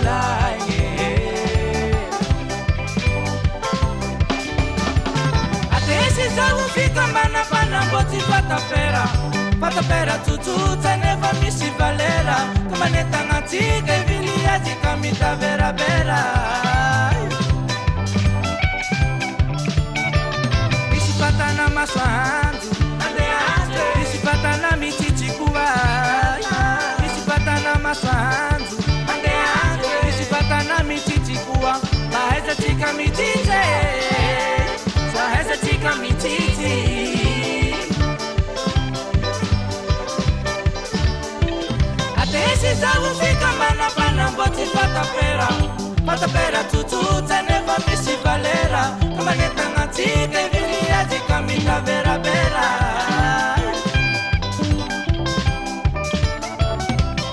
volagny atesy zao fikambanabana mbô tsy fatapera tsotsotsa nefa misy valera ka manetagnatsika iviliatsika mitaverabera misy fatana masoandro misy fatana mitsitsikoa misy fatana masoandro misy fatana mitsitsikoa sahezatsika mitsitse sahezatsika mitsitsy atesy zao fikambanabana mbô tsy fatapera tsotsotsa nefa misy valera ka manetagnatsika iviliatsika mitaverabera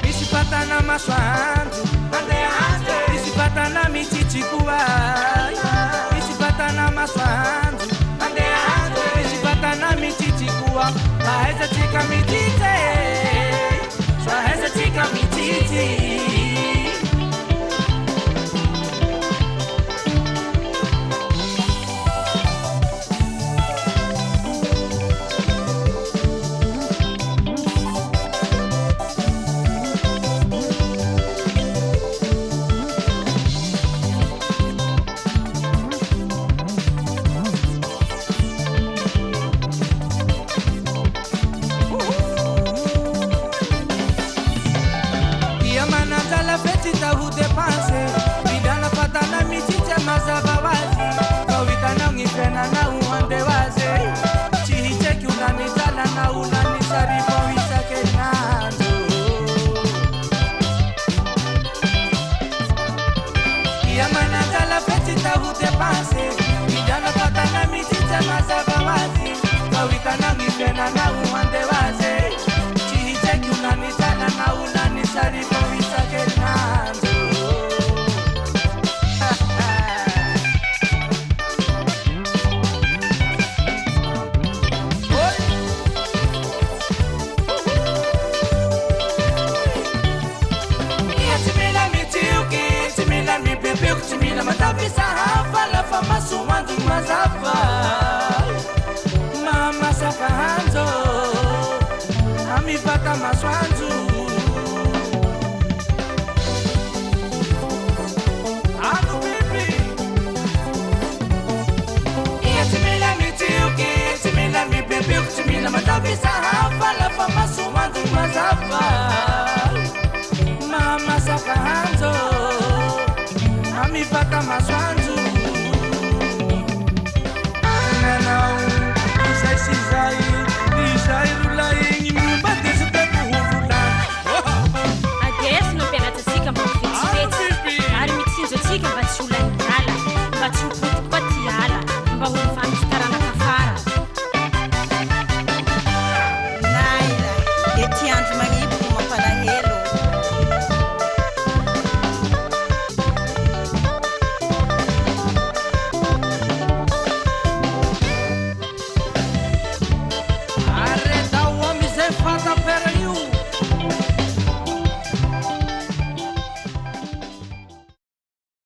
misy fatana masoandro misy fatana mitsitsikoa misy fatana masoandro misy fatana mitsitsikoa sahezatsika mitsitse sahezatsika mitsitsy Adesso non pianata sica ma fixi, ari mi sinzo sica va